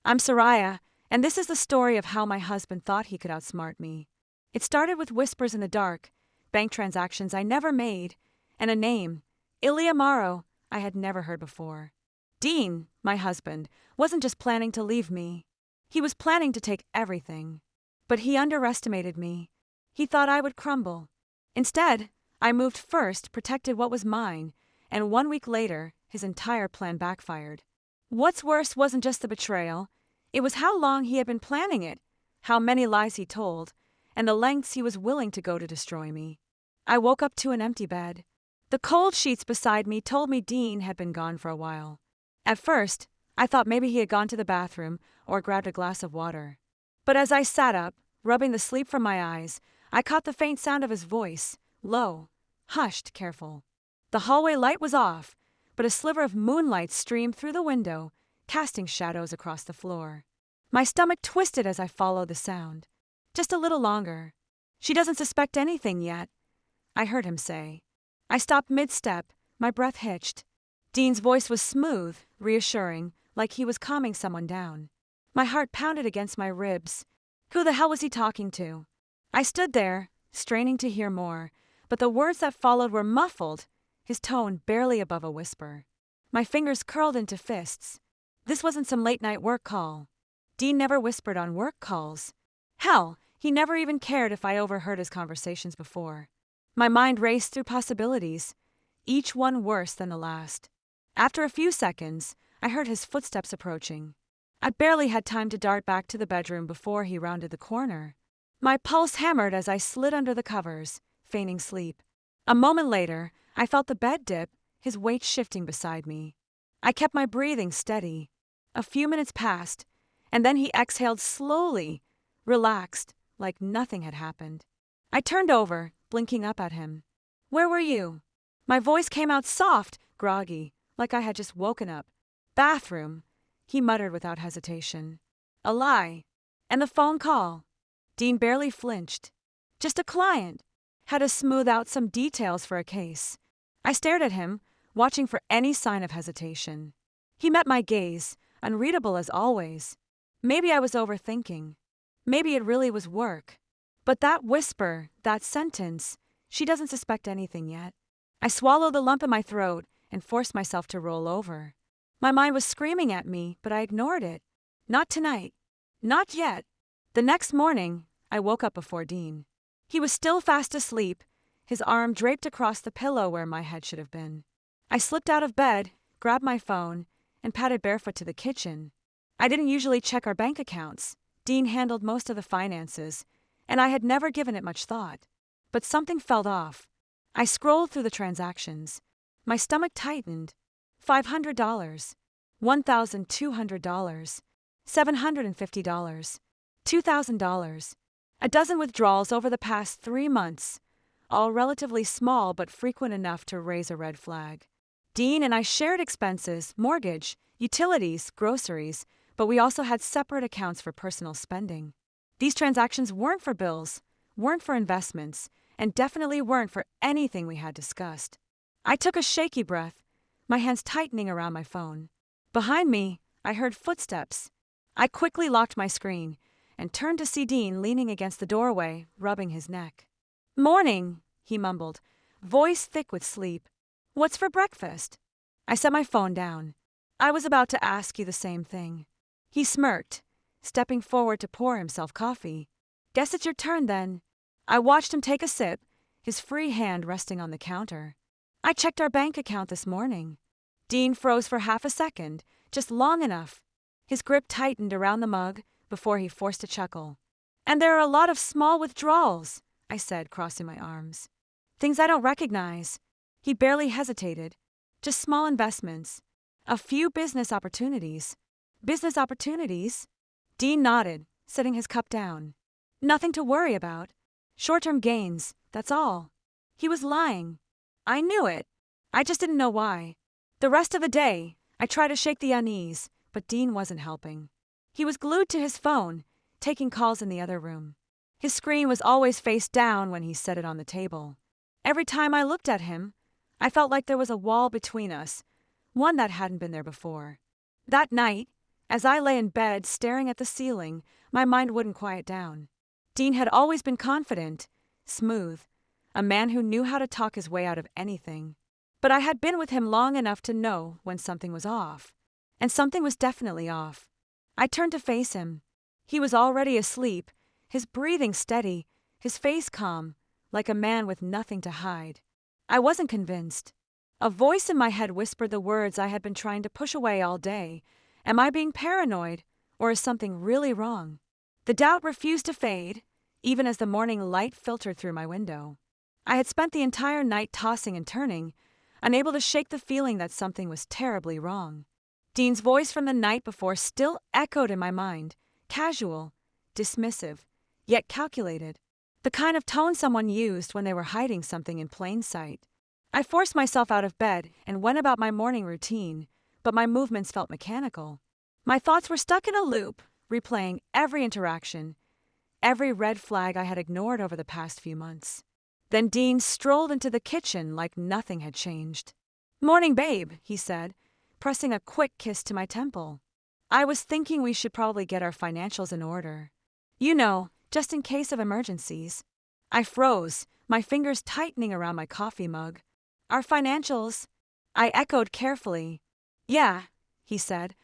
I'm Soraya, and this is the story of how my husband thought he could outsmart me. It started with whispers in the dark, bank transactions I never made, and a name, Ilya Morrow, I had never heard before. Dean, my husband, wasn't just planning to leave me. He was planning to take everything. But he underestimated me. He thought I would crumble. Instead, I moved first, protected what was mine, and 1 week later, his entire plan backfired. What's worse wasn't just the betrayal. It was how long he had been planning it, how many lies he told, and the lengths he was willing to go to destroy me. I woke up to an empty bed. The cold sheets beside me told me Dean had been gone for a while. At first, I thought maybe he had gone to the bathroom or grabbed a glass of water. But as I sat up, rubbing the sleep from my eyes, I caught the faint sound of his voice, low, hushed, careful. The hallway light was off, but a sliver of moonlight streamed through the window, casting shadows across the floor. My stomach twisted as I followed the sound. Just a little longer. She doesn't suspect anything yet, I heard him say. I stopped mid-step, my breath hitched. Dean's voice was smooth, reassuring, like he was calming someone down. My heart pounded against my ribs. Who the hell was he talking to? I stood there, straining to hear more, but the words that followed were muffled, his tone barely above a whisper. My fingers curled into fists. This wasn't some late-night work call. Dean never whispered on work calls. Hell, he never even cared if I overheard his conversations before. My mind raced through possibilities, each one worse than the last. After a few seconds, I heard his footsteps approaching. I barely had time to dart back to the bedroom before he rounded the corner. My pulse hammered as I slid under the covers, feigning sleep. A moment later, I felt the bed dip, his weight shifting beside me. I kept my breathing steady. A few minutes passed, and then he exhaled slowly, relaxed, like nothing had happened. I turned over, blinking up at him. "Where were you?" My voice came out soft, groggy, like I had just woken up. "Bathroom," he muttered without hesitation. "A lie. And the phone call?" Dean barely flinched. "Just a client. Had to smooth out some details for a case." I stared at him, watching for any sign of hesitation. He met my gaze, unreadable as always. Maybe I was overthinking. Maybe it really was work. But that whisper, that sentence, she doesn't suspect anything yet. I swallowed the lump in my throat and forced myself to roll over. My mind was screaming at me, but I ignored it. Not tonight. Not yet. The next morning, I woke up before Dean. He was still fast asleep, his arm draped across the pillow where my head should have been. I slipped out of bed, grabbed my phone, and padded barefoot to the kitchen. I didn't usually check our bank accounts. Dean handled most of the finances, and I had never given it much thought. But something felt off. I scrolled through the transactions. My stomach tightened. $500, $1,200, $750, $2,000. A dozen withdrawals over the past 3 months, all relatively small but frequent enough to raise a red flag. Dean and I shared expenses, mortgage, utilities, groceries, but we also had separate accounts for personal spending. These transactions weren't for bills, weren't for investments, and definitely weren't for anything we had discussed. I took a shaky breath, my hands tightening around my phone. Behind me, I heard footsteps. I quickly locked my screen and turned to see Dean leaning against the doorway, rubbing his neck. "Morning," he mumbled, voice thick with sleep. "What's for breakfast?" I set my phone down. "I was about to ask you the same thing." He smirked, stepping forward to pour himself coffee. "Guess it's your turn then." I watched him take a sip, his free hand resting on the counter. "I checked our bank account this morning." Dean froze for half a second, just long enough. His grip tightened around the mug before he forced a chuckle. "And there are a lot of small withdrawals," I said, crossing my arms. "Things I don't recognize." He barely hesitated. "Just small investments. A few business opportunities." "Business opportunities?" Dean nodded, setting his cup down. "Nothing to worry about. Short-term gains, that's all." He was lying. I knew it. I just didn't know why. The rest of the day, I tried to shake the unease, but Dean wasn't helping. He was glued to his phone, taking calls in the other room. His screen was always face down when he set it on the table. Every time I looked at him, I felt like there was a wall between us, one that hadn't been there before. That night, As I lay in bed staring at the ceiling, my mind wouldn't quiet down. Dean had always been confident, smooth, a man who knew how to talk his way out of anything. But I had been with him long enough to know when something was off. And something was definitely off. I turned to face him. He was already asleep, his breathing steady, his face calm, like a man with nothing to hide. I wasn't convinced. A voice in my head whispered the words I had been trying to push away all day. Am I being paranoid, or is something really wrong? The doubt refused to fade, even as the morning light filtered through my window. I had spent the entire night tossing and turning, unable to shake the feeling that something was terribly wrong. Dean's voice from the night before still echoed in my mind, casual, dismissive, yet calculated. The kind of tone someone used when they were hiding something in plain sight. I forced myself out of bed and went about my morning routine, but my movements felt mechanical. My thoughts were stuck in a loop, replaying every interaction, every red flag I had ignored over the past few months. Then Dean strolled into the kitchen like nothing had changed. "Morning, babe," he said, pressing a quick kiss to my temple. "I was thinking we should probably get our financials in order. You know, just in case of emergencies." I froze, my fingers tightening around my coffee mug. "Our financials?" I echoed carefully. "Yeah," he said,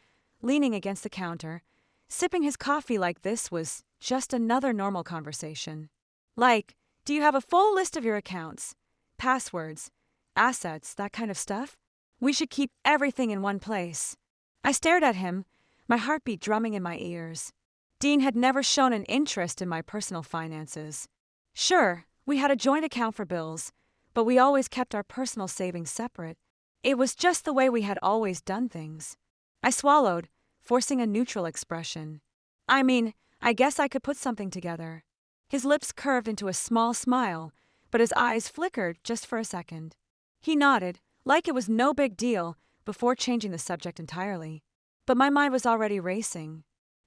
leaning against the counter, sipping his coffee like this was just another normal conversation. Like, do you have a full list of your accounts, passwords, assets, that kind of stuff? We should keep everything in one place." I stared at him, my heartbeat drumming in my ears. Dean had never shown an interest in my personal finances. Sure, we had a joint account for bills, but we always kept our personal savings separate. It was just the way we had always done things. I swallowed, forcing a neutral expression. I mean, I guess I could put something together. His lips curved into a small smile, but his eyes flickered just for a second. He nodded, like it was no big deal, before changing the subject entirely. But my mind was already racing.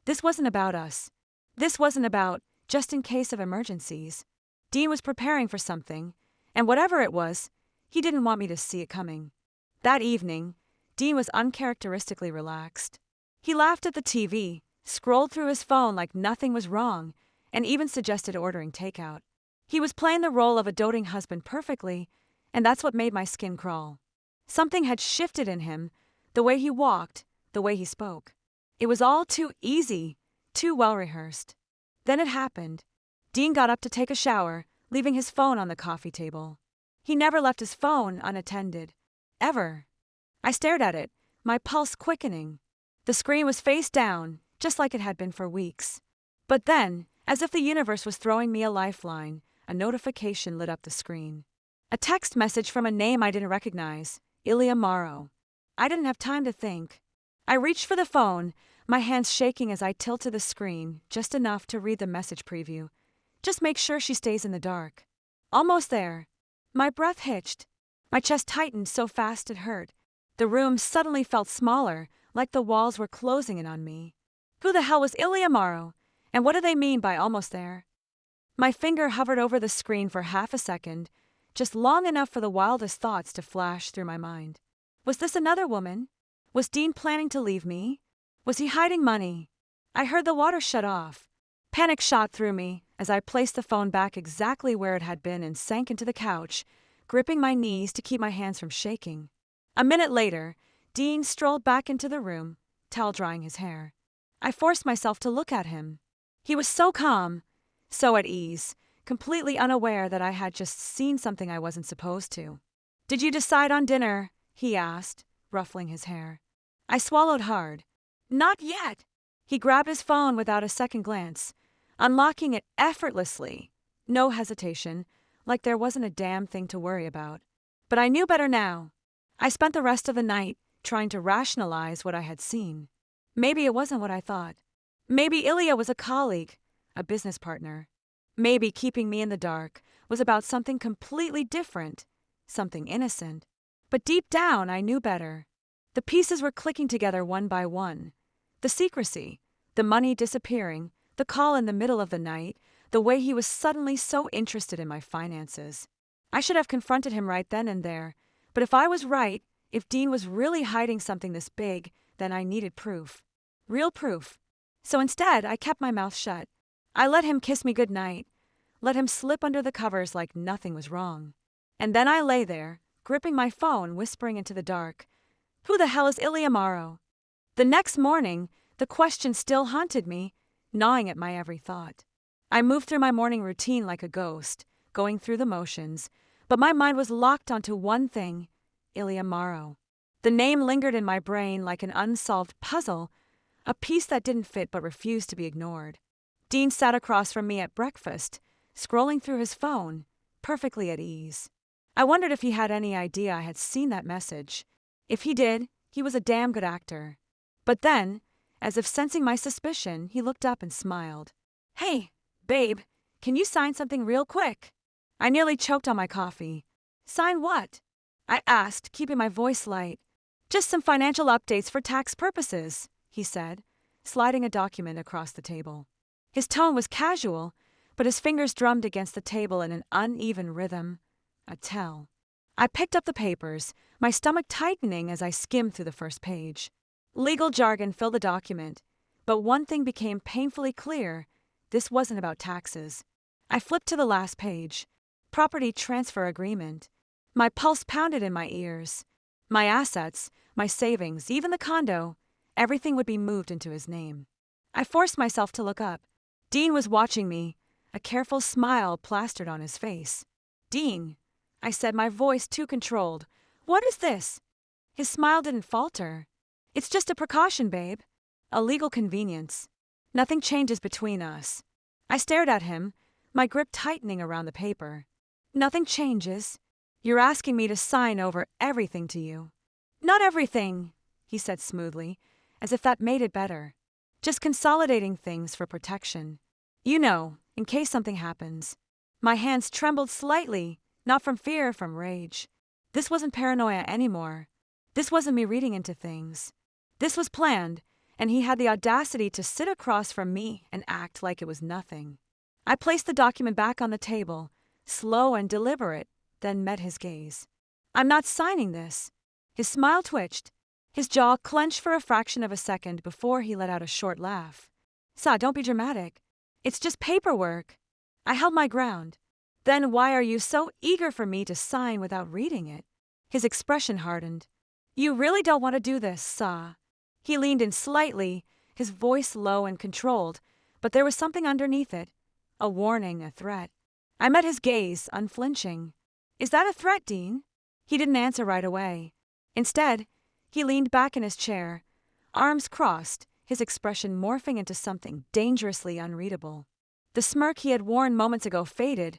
This wasn't about us. This wasn't about just in case of emergencies. Dean was preparing for something, and whatever it was, he didn't want me to see it coming. That evening, Dean was uncharacteristically relaxed. He laughed at the TV, scrolled through his phone like nothing was wrong, and even suggested ordering takeout. He was playing the role of a doting husband perfectly, and that's what made my skin crawl. Something had shifted in him, the way he walked, the way he spoke. It was all too easy, too well-rehearsed. Then it happened. Dean got up to take a shower, leaving his phone on the coffee table. He never left his phone unattended. Ever. I stared at it, my pulse quickening. The screen was face down, just like it had been for weeks. But then, as if the universe was throwing me a lifeline, a notification lit up the screen. A text message from a name I didn't recognize, Ilya Morrow. I didn't have time to think. I reached for the phone, my hands shaking as I tilted the screen, just enough to read the message preview. Just make sure she stays in the dark. Almost there. My breath hitched. My chest tightened so fast it hurt. The room suddenly felt smaller, like the walls were closing in on me. Who the hell was Ilya Morrow? And what do they mean by almost there? My finger hovered over the screen for half a second, just long enough for the wildest thoughts to flash through my mind. Was this another woman? Was Dean planning to leave me? Was he hiding money? I heard the water shut off. Panic shot through me as I placed the phone back exactly where it had been and sank into the couch, gripping my knees to keep my hands from shaking. A minute later, Dean strolled back into the room, towel drying his hair. I forced myself to look at him. He was so calm, so at ease, completely unaware that I had just seen something I wasn't supposed to. "Did you decide on dinner?" he asked, ruffling his hair. I swallowed hard. "Not yet." He grabbed his phone without a second glance, unlocking it effortlessly. No hesitation, like there wasn't a damn thing to worry about. But I knew better now. I spent the rest of the night trying to rationalize what I had seen. Maybe it wasn't what I thought. Maybe Ilya was a colleague, a business partner. Maybe keeping me in the dark was about something completely different, something innocent. But deep down, I knew better. The pieces were clicking together one by one. The secrecy, the money disappearing, the call in the middle of the night, the way he was suddenly so interested in my finances. I should have confronted him right then and there. But if I was right, if Dean was really hiding something this big, then I needed proof. Real proof. So instead, I kept my mouth shut. I let him kiss me goodnight, let him slip under the covers like nothing was wrong. And then I lay there, gripping my phone, whispering into the dark, "Who the hell is Ilya Morrow?" The next morning, the question still haunted me, gnawing at my every thought. I moved through my morning routine like a ghost, going through the motions, but my mind was locked onto one thing: Ilya Morrow. The name lingered in my brain like an unsolved puzzle, a piece that didn't fit but refused to be ignored. Dean sat across from me at breakfast, scrolling through his phone, perfectly at ease. I wondered if he had any idea I had seen that message. If he did, he was a damn good actor. But then, as if sensing my suspicion, he looked up and smiled. "Hey, babe, can you sign something real quick?" I nearly choked on my coffee. "Sign what?" I asked, keeping my voice light. "Just some financial updates for tax purposes," he said, sliding a document across the table. His tone was casual, but his fingers drummed against the table in an uneven rhythm. A tell. I picked up the papers, my stomach tightening as I skimmed through the first page. Legal jargon filled the document, but one thing became painfully clear: this wasn't about taxes. I flipped to the last page. Property transfer agreement. My pulse pounded in my ears. My assets, my savings, even the condo, everything would be moved into his name. I forced myself to look up. Dean was watching me, a careful smile plastered on his face. "Dean," I said, my voice too controlled, "what is this?" His smile didn't falter. "It's just a precaution, babe. A legal convenience. Nothing changes between us." I stared at him, my grip tightening around the paper. "Nothing changes? You're asking me to sign over everything to you." "Not everything," he said smoothly, as if that made it better. "Just consolidating things for protection. You know, in case something happens." My hands trembled slightly, not from fear, from rage. This wasn't paranoia anymore. This wasn't me reading into things. This was planned, and he had the audacity to sit across from me and act like it was nothing. I placed the document back on the table, slow and deliberate, then met his gaze. "I'm not signing this." His smile twitched. His jaw clenched for a fraction of a second before he let out a short laugh. "Sa, don't be dramatic. It's just paperwork." I held my ground. "Then why are you so eager for me to sign without reading it?" His expression hardened. "You really don't want to do this, Sa." He leaned in slightly, his voice low and controlled, but there was something underneath it. A warning, a threat. I met his gaze, unflinching. "Is that a threat, Dean?" He didn't answer right away. Instead, he leaned back in his chair, arms crossed, his expression morphing into something dangerously unreadable. The smirk he had worn moments ago faded,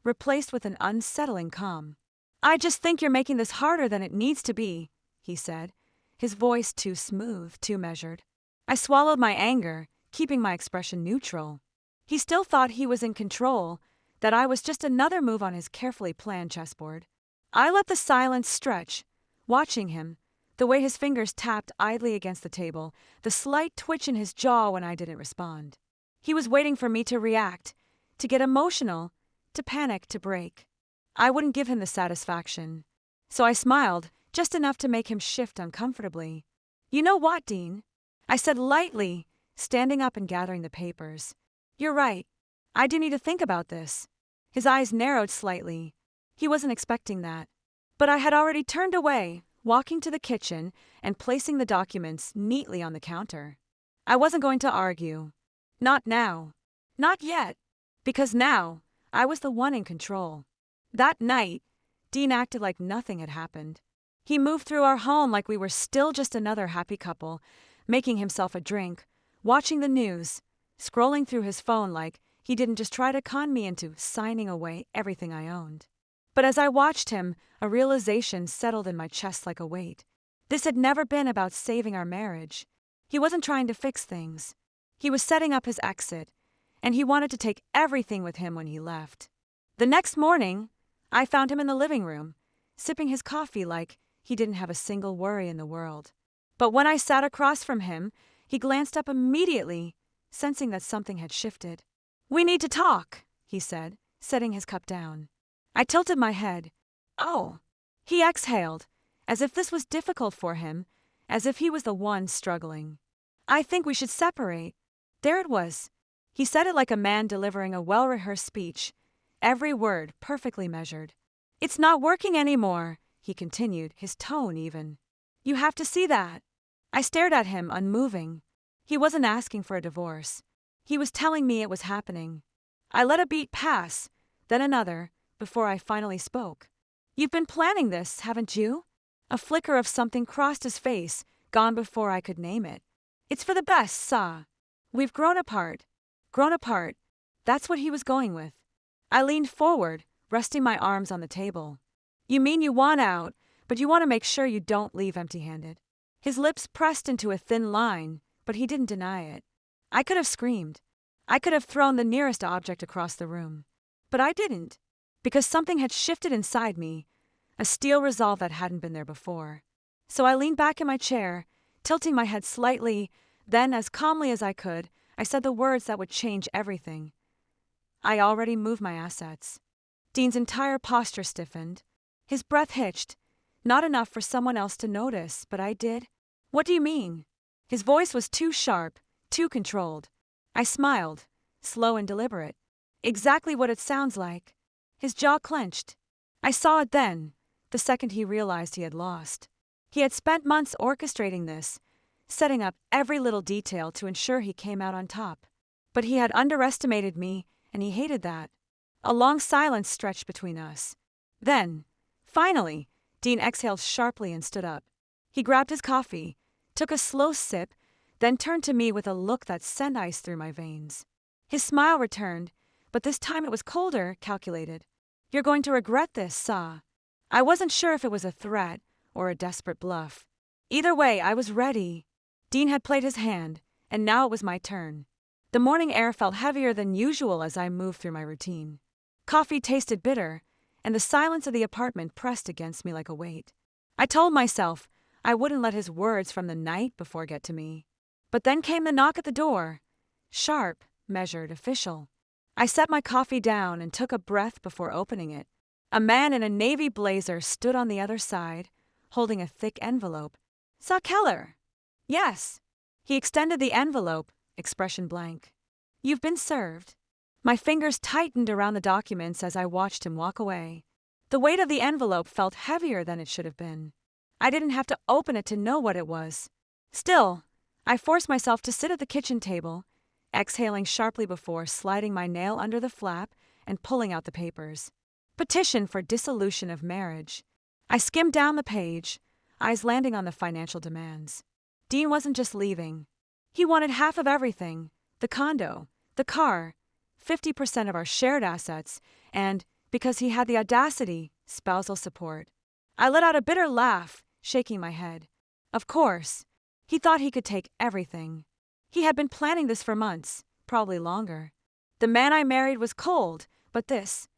replaced with an unsettling calm. "I just think you're making this harder than it needs to be," he said, his voice too smooth, too measured. I swallowed my anger, keeping my expression neutral. He still thought he was in control, that I was just another move on his carefully planned chessboard. I let the silence stretch, watching him, the way his fingers tapped idly against the table, the slight twitch in his jaw when I didn't respond. He was waiting for me to react, to get emotional, to panic, to break. I wouldn't give him the satisfaction. So I smiled, just enough to make him shift uncomfortably. "You know what, Dean?" I said lightly, standing up and gathering the papers. "You're right. I do need to think about this." His eyes narrowed slightly. He wasn't expecting that. But I had already turned away, walking to the kitchen and placing the documents neatly on the counter. I wasn't going to argue. Not now. Not yet. Because now, I was the one in control. That night, Dean acted like nothing had happened. He moved through our home like we were still just another happy couple, making himself a drink, watching the news, scrolling through his phone like he didn't just try to con me into signing away everything I owned. But as I watched him, a realization settled in my chest like a weight. This had never been about saving our marriage. He wasn't trying to fix things. He was setting up his exit, and he wanted to take everything with him when he left. The next morning, I found him in the living room, sipping his coffee like he didn't have a single worry in the world. But when I sat across from him, he glanced up immediately, sensing that something had shifted. "We need to talk," he said, setting his cup down. I tilted my head. "Oh." He exhaled, as if this was difficult for him, as if he was the one struggling. I think we should separate. There it was. He said it like a man delivering a well-rehearsed speech, every word perfectly measured. It's not working anymore, he continued, his tone even. You have to see that. I stared at him, unmoving. He wasn't asking for a divorce. He was telling me it was happening. I let a beat pass, then another, before I finally spoke. You've been planning this, haven't you? A flicker of something crossed his face, gone before I could name it. It's for the best, Sa. We've grown apart. Grown apart. That's what he was going with. I leaned forward, resting my arms on the table. You mean you want out, but you want to make sure you don't leave empty-handed. His lips pressed into a thin line, but he didn't deny it. I could have screamed. I could have thrown the nearest object across the room. But I didn't, because something had shifted inside me, a steel resolve that hadn't been there before. So I leaned back in my chair, tilting my head slightly, then, as calmly as I could, I said the words that would change everything. I already moved my assets. Dean's entire posture stiffened. His breath hitched. Not enough for someone else to notice, but I did. What do you mean? His voice was too sharp, too controlled. I smiled, slow and deliberate. Exactly what it sounds like. His jaw clenched. I saw it then, the second he realized he had lost. He had spent months orchestrating this, setting up every little detail to ensure he came out on top. But he had underestimated me, and he hated that. A long silence stretched between us. Then, finally, Dean exhaled sharply and stood up. He grabbed his coffee, took a slow sip, then turned to me with a look that sent ice through my veins. His smile returned, but this time it was colder, calculated. You're going to regret this, Sa. I wasn't sure if it was a threat or a desperate bluff. Either way, I was ready. Dean had played his hand, and now it was my turn. The morning air felt heavier than usual as I moved through my routine. Coffee tasted bitter, and the silence of the apartment pressed against me like a weight. I told myself I wouldn't let his words from the night before get to me. But then came the knock at the door. Sharp, measured, official. I set my coffee down and took a breath before opening it. A man in a navy blazer stood on the other side, holding a thick envelope. Sa Keller. Yes. He extended the envelope, expression blank. You've been served. My fingers tightened around the documents as I watched him walk away. The weight of the envelope felt heavier than it should have been. I didn't have to open it to know what it was. Still, I forced myself to sit at the kitchen table, exhaling sharply before sliding my nail under the flap and pulling out the papers. Petition for dissolution of marriage. I skimmed down the page, eyes landing on the financial demands. Dean wasn't just leaving. He wanted half of everything, the condo, the car, 50% of our shared assets, and, because he had the audacity, spousal support. I let out a bitter laugh, shaking my head. Of course. He thought he could take everything. He had been planning this for months, probably longer. The man I married was cold, but this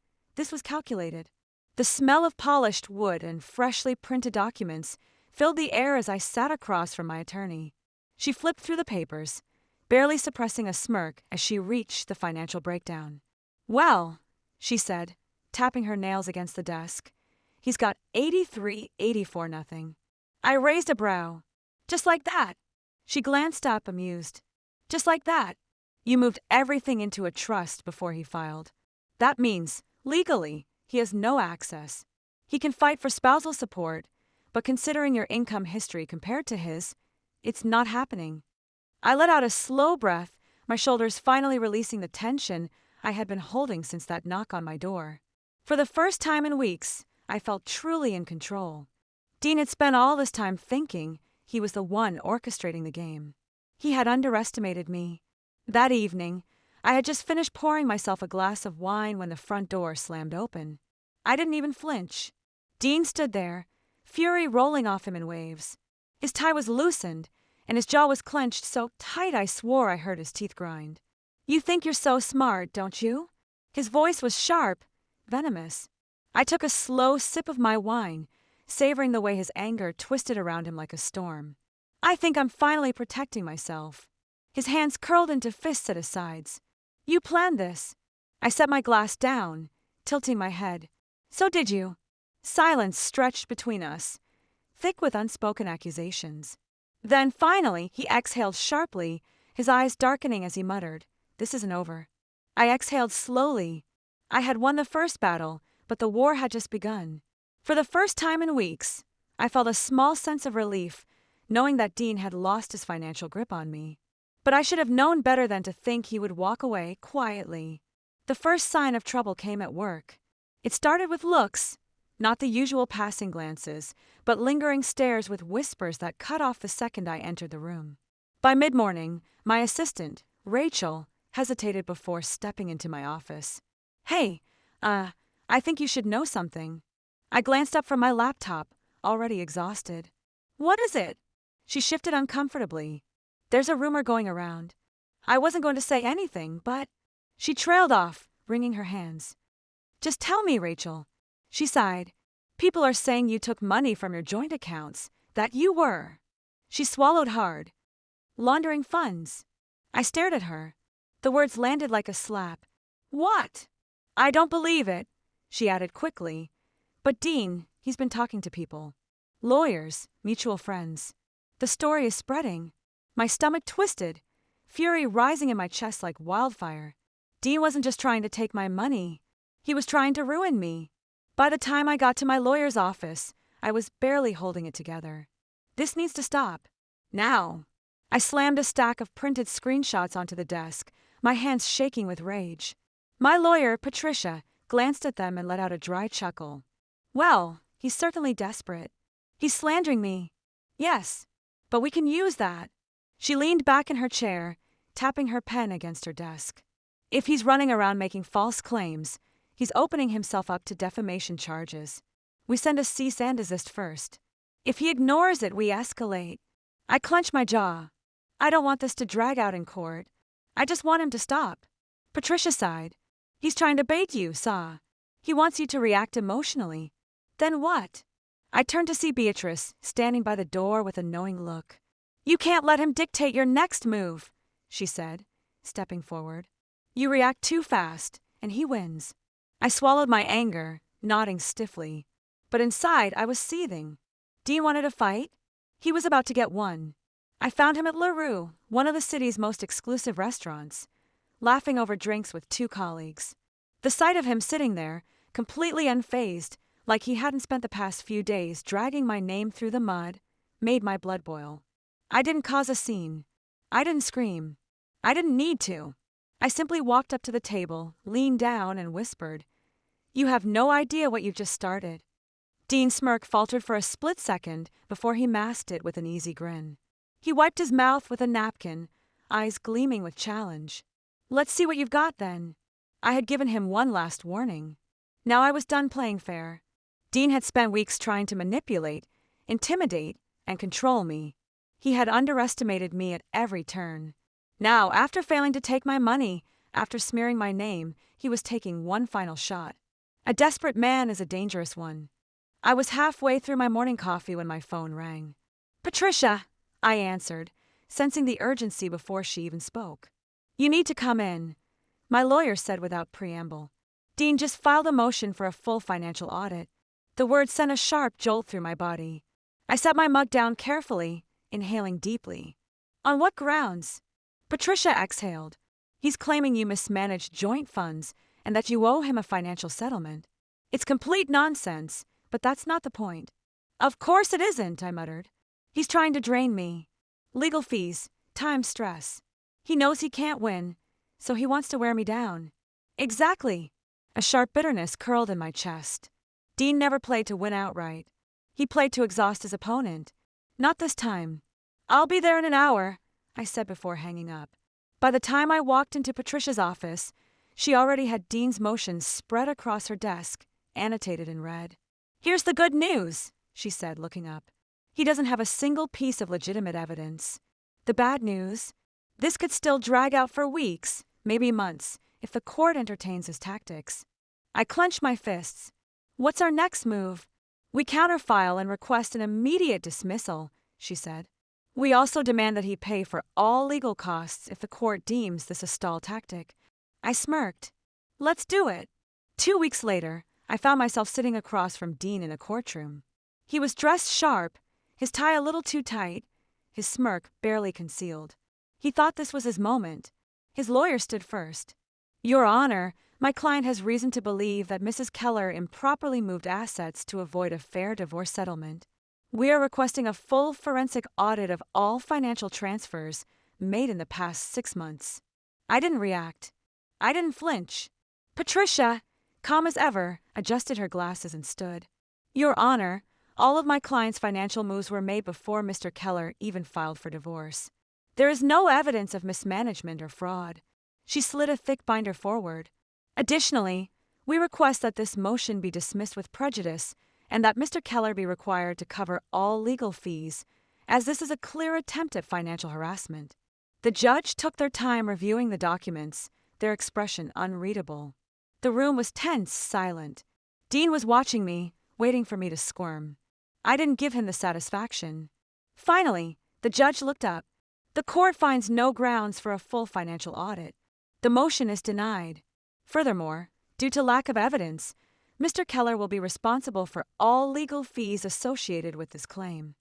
was calculated. The smell of polished wood and freshly printed documents filled the air as I sat across from my attorney. She flipped through the papers, barely suppressing a smirk as she reached the financial breakdown. Well, she said, tapping her nails against the desk, he's got 84 nothing. I raised a brow. Just like that. She glanced up, amused. Just like that. You moved everything into a trust before he filed. That means, legally, he has no access. He can fight for spousal support, but considering your income history compared to his, it's not happening. I let out a slow breath, my shoulders finally releasing the tension I had been holding since that knock on my door. For the first time in weeks, I felt truly in control. Dean had spent all this time thinking he was the one orchestrating the game. He had underestimated me. That evening, I had just finished pouring myself a glass of wine when the front door slammed open. I didn't even flinch. Dean stood there, fury rolling off him in waves. His tie was loosened, and his jaw was clenched so tight I swore I heard his teeth grind. You think you're so smart, don't you? His voice was sharp, venomous. I took a slow sip of my wine, savoring the way his anger twisted around him like a storm. I think I'm finally protecting myself. His hands curled into fists at his sides. You planned this. I set my glass down, tilting my head. So did you. Silence stretched between us, thick with unspoken accusations. Then finally, he exhaled sharply, his eyes darkening as he muttered, "This isn't over." I exhaled slowly. I had won the first battle, but the war had just begun. For the first time in weeks, I felt a small sense of relief, knowing that Dean had lost his financial grip on me. But I should have known better than to think he would walk away quietly. The first sign of trouble came at work. It started with looks, not the usual passing glances, but lingering stares with whispers that cut off the second I entered the room. By mid-morning, my assistant, Rachel, hesitated before stepping into my office. "Hey, I think you should know something." I glanced up from my laptop, already exhausted. "What is it?" She shifted uncomfortably. "There's a rumor going around." I wasn't going to say anything, but she trailed off, wringing her hands. "Just tell me, Rachel." She sighed. "People are saying you took money from your joint accounts, that you were." She swallowed hard. "Laundering funds." I stared at her. The words landed like a slap. "What?" "I don't believe it," she added quickly. "But Dean, he's been talking to people. Lawyers, mutual friends. The story is spreading." My stomach twisted, fury rising in my chest like wildfire. Dean wasn't just trying to take my money. He was trying to ruin me. By the time I got to my lawyer's office, I was barely holding it together. "This needs to stop. Now." I slammed a stack of printed screenshots onto the desk, my hands shaking with rage. My lawyer, Patricia, glanced at them and let out a dry chuckle. "Well, he's certainly desperate. He's slandering me." "Yes, but we can use that." She leaned back in her chair, tapping her pen against her desk. "If he's running around making false claims, he's opening himself up to defamation charges. We send a cease and desist first. If he ignores it, we escalate." I clenched my jaw. I don't want this to drag out in court. I just want him to stop. Patricia sighed. "He's trying to bait you, Saw. He wants you to react emotionally." "Then what?" I turned to see Beatrice, standing by the door with a knowing look. "You can't let him dictate your next move," she said, stepping forward. "You react too fast, and he wins." I swallowed my anger, nodding stiffly. But inside, I was seething. Dean wanted a fight? He was about to get one. I found him at La Rue, one of the city's most exclusive restaurants, laughing over drinks with two colleagues. The sight of him sitting there, completely unfazed, like he hadn't spent the past few days dragging my name through the mud, made my blood boil. I didn't cause a scene. I didn't scream. I didn't need to. I simply walked up to the table, leaned down, and whispered, "You have no idea what you've just started." Dean's smirk faltered for a split second before he masked it with an easy grin. He wiped his mouth with a napkin, eyes gleaming with challenge. "Let's see what you've got, then." I had given him one last warning. Now I was done playing fair. Dean had spent weeks trying to manipulate, intimidate, and control me. He had underestimated me at every turn. Now, after failing to take my money, after smearing my name, he was taking one final shot. A desperate man is a dangerous one. I was halfway through my morning coffee when my phone rang. "Patricia," I answered, sensing the urgency before she even spoke. "You need to come in," my lawyer said without preamble. "Dean just filed a motion for a full financial audit." The words sent a sharp jolt through my body. I set my mug down carefully, inhaling deeply. "On what grounds?" Patricia exhaled. "He's claiming you mismanaged joint funds and that you owe him a financial settlement. It's complete nonsense, but that's not the point." "Of course it isn't," I muttered. "He's trying to drain me. Legal fees, time, stress. He knows he can't win, so he wants to wear me down." "Exactly." A sharp bitterness curled in my chest. Dean never played to win outright. He played to exhaust his opponent. Not this time. "I'll be there in an hour," I said before hanging up. By the time I walked into Patricia's office, she already had Dean's motion spread across her desk, annotated in red. "Here's the good news," she said, looking up. "He doesn't have a single piece of legitimate evidence. The bad news? This could still drag out for weeks, maybe months, if the court entertains his tactics." I clenched my fists. "What's our next move?" "We counterfile and request an immediate dismissal," she said. "We also demand that he pay for all legal costs if the court deems this a stall tactic." I smirked. "Let's do it." 2 weeks later, I found myself sitting across from Dean in a courtroom. He was dressed sharp, his tie a little too tight, his smirk barely concealed. He thought this was his moment. His lawyer stood first. Your Honor, my client has reason to believe that Mrs. Keller improperly moved assets to avoid a fair divorce settlement. We are requesting a full forensic audit of all financial transfers made in the past 6 months. I didn't react. I didn't flinch. Patricia, calm as ever, adjusted her glasses and stood. Your Honor, all of my client's financial moves were made before Mr. Keller even filed for divorce. There is no evidence of mismanagement or fraud. She slid a thick binder forward. Additionally, we request that this motion be dismissed with prejudice and that Mr. Keller be required to cover all legal fees, as this is a clear attempt at financial harassment. The judge took their time reviewing the documents, their expression unreadable. The room was tense, silent. Dean was watching me, waiting for me to squirm. I didn't give him the satisfaction. Finally, the judge looked up. The court finds no grounds for a full financial audit. The motion is denied. Furthermore, due to lack of evidence, Mr. Keller will be responsible for all legal fees associated with this claim.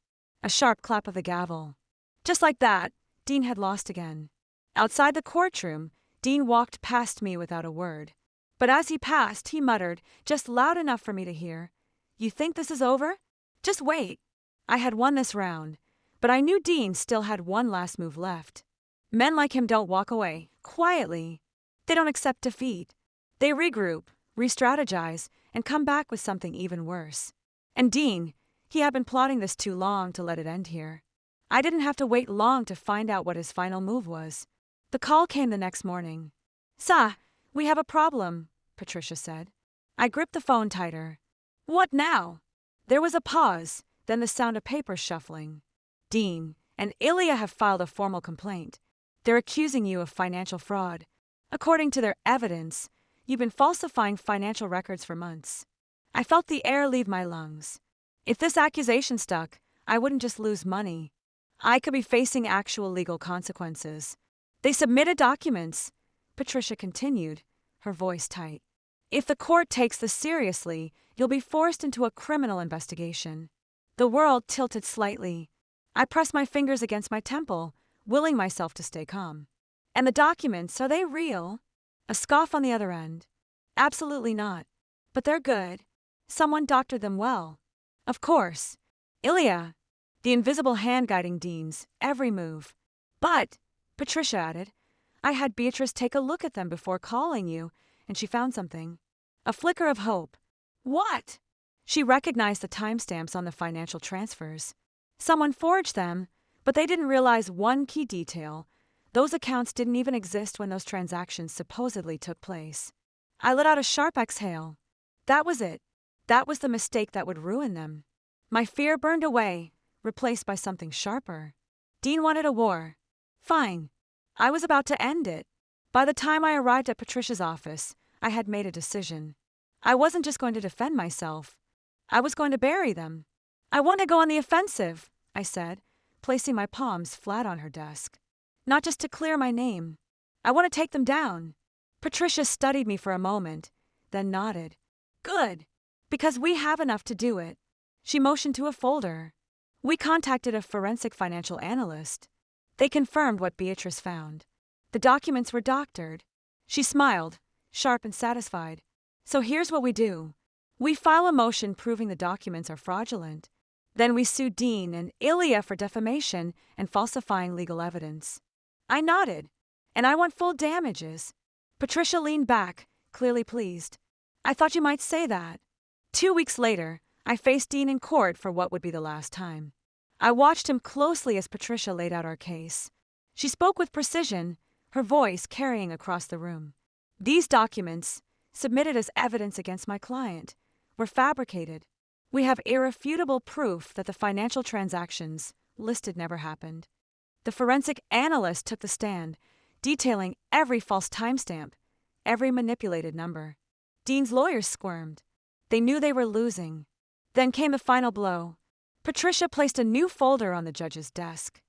A sharp clap of the gavel. Just like that, Dean had lost again. Outside the courtroom, Dean walked past me without a word. But as he passed, he muttered, just loud enough for me to hear, "You think this is over? Just wait." I had won this round, but I knew Dean still had one last move left. Men like him don't walk away quietly. They don't accept defeat. They regroup, re-strategize, and come back with something even worse. And Dean, he had been plotting this too long to let it end here. I didn't have to wait long to find out what his final move was. The call came the next morning. "Sir, we have a problem," Patricia said. I gripped the phone tighter. "What now?" There was a pause, then the sound of papers shuffling. "Dean and Ilya have filed a formal complaint. They're accusing you of financial fraud. According to their evidence, you've been falsifying financial records for months." I felt the air leave my lungs. If this accusation stuck, I wouldn't just lose money. I could be facing actual legal consequences. "They submitted documents," Patricia continued, her voice tight. "If the court takes this seriously, you'll be forced into a criminal investigation." The world tilted slightly. I pressed my fingers against my temple, willing myself to stay calm. "And the documents, are they real?" A scoff on the other end. "Absolutely not. But they're good. Someone doctored them well." "Of course. Ilya." The invisible hand guiding Dean's every move. "But," Patricia added, "I had Beatrice take a look at them before calling you, and she found something." A flicker of hope. "What?" She recognized the timestamps on the financial transfers. Someone forged them, but they didn't realize one key detail. Those accounts didn't even exist when those transactions supposedly took place. I let out a sharp exhale. That was it. That was the mistake that would ruin them. My fear burned away, replaced by something sharper. Dean wanted a war. Fine. I was about to end it. By the time I arrived at Patricia's office, I had made a decision. I wasn't just going to defend myself. I was going to bury them. "I want to go on the offensive," I said, placing my palms flat on her desk. "Not just to clear my name. I want to take them down." Patricia studied me for a moment, then nodded. "Good. Because we have enough to do it." She motioned to a folder. "We contacted a forensic financial analyst. They confirmed what Beatrice found. The documents were doctored." She smiled, sharp and satisfied. "So here's what we do. We file a motion proving the documents are fraudulent. Then we sue Dean and Ilya for defamation and falsifying legal evidence." I nodded. "And I want full damages." Patricia leaned back, clearly pleased. "I thought you might say that." 2 weeks later, I faced Dean in court for what would be the last time. I watched him closely as Patricia laid out our case. She spoke with precision, her voice carrying across the room. "These documents, submitted as evidence against my client, were fabricated. We have irrefutable proof that the financial transactions listed never happened." The forensic analyst took the stand, detailing every false timestamp, every manipulated number. Dean's lawyers squirmed. They knew they were losing. Then came the final blow. Patricia placed a new folder on the judge's desk.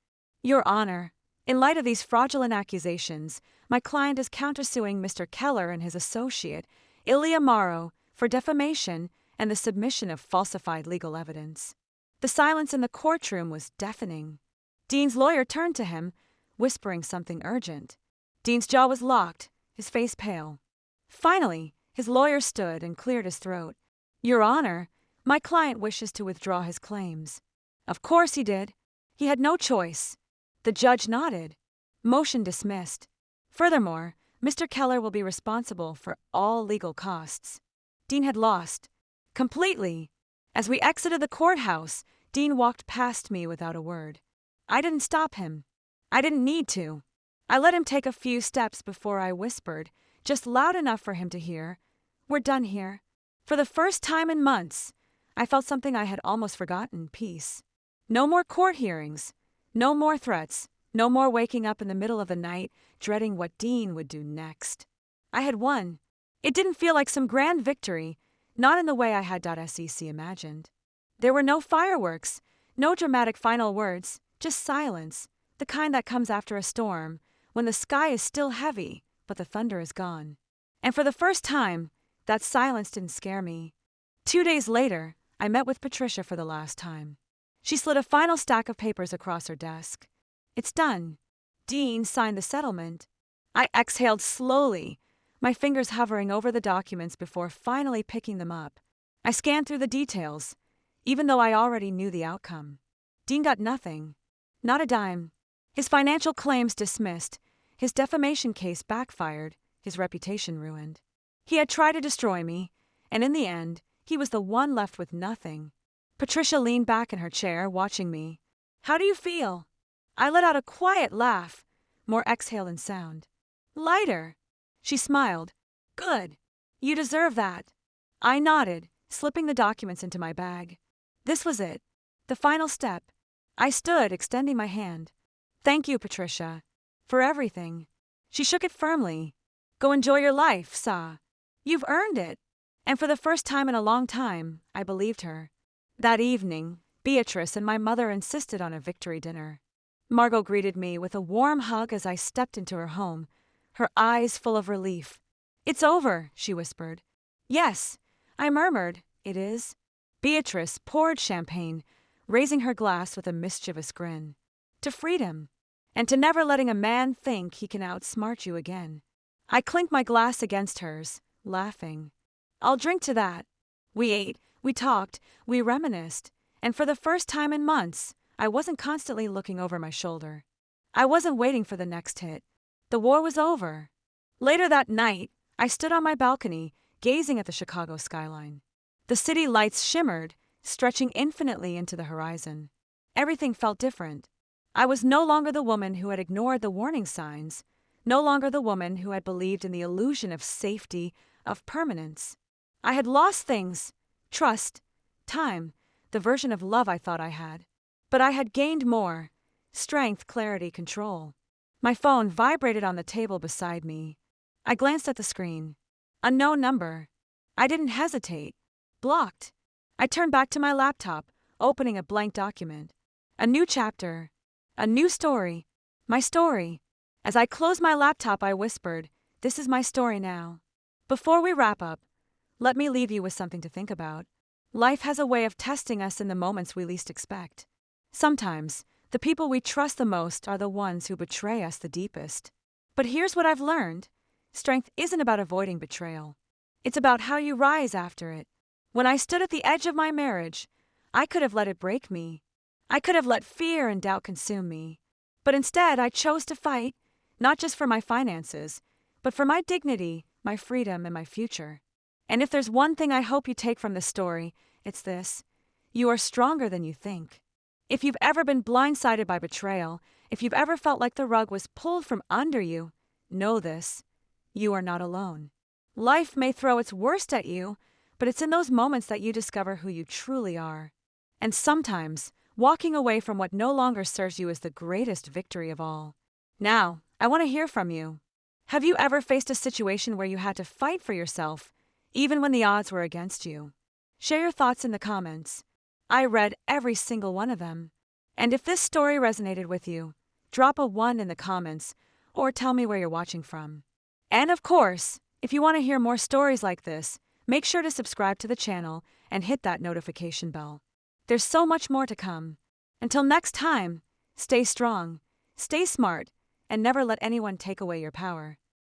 "Your Honor, in light of these fraudulent accusations, my client is countersuing Mr. Keller and his associate, Ilya Morrow, for defamation and the submission of falsified legal evidence." The silence in the courtroom was deafening. Dean's lawyer turned to him, whispering something urgent. Dean's jaw was locked, his face pale. Finally, his lawyer stood and cleared his throat. Your Honor, my client wishes to withdraw his claims. Of course he did. He had no choice. The judge nodded. Motion dismissed. Furthermore, Mr. Keller will be responsible for all legal costs. Dean had lost. Completely. As we exited the courthouse, Dean walked past me without a word. I didn't stop him. I didn't need to. I let him take a few steps before I whispered, just loud enough for him to hear, "We're done here." For the first time in months, I felt something I had almost forgotten, peace. No more court hearings. No more threats. No more waking up in the middle of the night, dreading what Dean would do next. I had won. It didn't feel like some grand victory, not in the way I had .sec imagined. There were no fireworks, no dramatic final words, just silence, the kind that comes after a storm, when the sky is still heavy, but the thunder is gone. And for the first time, that silence didn't scare me. 2 days later, I met with Patricia for the last time. She slid a final stack of papers across her desk. It's done. Dean signed the settlement. I exhaled slowly, my fingers hovering over the documents before finally picking them up. I scanned through the details, even though I already knew the outcome. Dean got nothing. Not a dime. His financial claims dismissed, his defamation case backfired, his reputation ruined. He had tried to destroy me, and in the end, he was the one left with nothing. Patricia leaned back in her chair, watching me. How do you feel? I let out a quiet laugh, more exhale than sound. Lighter. She smiled. Good. You deserve that. I nodded, slipping the documents into my bag. This was it. The final step. I stood, extending my hand. Thank you, Patricia. For everything. She shook it firmly. Go enjoy your life, Sa. You've earned it. And for the first time in a long time, I believed her. That evening, Beatrice and my mother insisted on a victory dinner. Margot greeted me with a warm hug as I stepped into her home, her eyes full of relief. It's over, she whispered. Yes, I murmured. It is. Beatrice poured champagne, raising her glass with a mischievous grin. To freedom, and to never letting a man think he can outsmart you again. I clinked my glass against hers, laughing. I'll drink to that. We ate, we talked, we reminisced, and for the first time in months, I wasn't constantly looking over my shoulder. I wasn't waiting for the next hit. The war was over. Later that night, I stood on my balcony, gazing at the Chicago skyline. The city lights shimmered, stretching infinitely into the horizon. Everything felt different. I was no longer the woman who had ignored the warning signs, no longer the woman who had believed in the illusion of safety, of permanence. I had lost things, trust, time, the version of love I thought I had. But I had gained more, strength, clarity, control. My phone vibrated on the table beside me. I glanced at the screen. Unknown number. I didn't hesitate. Blocked. I turned back to my laptop, opening a blank document. A new chapter. A new story. My story. As I closed my laptop, I whispered, "This is my story now." Before we wrap up, let me leave you with something to think about. Life has a way of testing us in the moments we least expect. Sometimes, the people we trust the most are the ones who betray us the deepest. But here's what I've learned. Strength isn't about avoiding betrayal. It's about how you rise after it. When I stood at the edge of my marriage, I could have let it break me. I could have let fear and doubt consume me. But instead, I chose to fight, not just for my finances, but for my dignity, my freedom, and my future. And if there's one thing I hope you take from this story, it's this. You are stronger than you think. If you've ever been blindsided by betrayal, if you've ever felt like the rug was pulled from under you, know this. You are not alone. Life may throw its worst at you, but it's in those moments that you discover who you truly are. And sometimes, walking away from what no longer serves you is the greatest victory of all. Now, I want to hear from you. Have you ever faced a situation where you had to fight for yourself, even when the odds were against you? Share your thoughts in the comments. I read every single one of them. And if this story resonated with you, drop a 1 in the comments or tell me where you're watching from. And of course, if you want to hear more stories like this, make sure to subscribe to the channel and hit that notification bell. There's so much more to come. Until next time, Stay strong, stay smart, and never let anyone take away your power.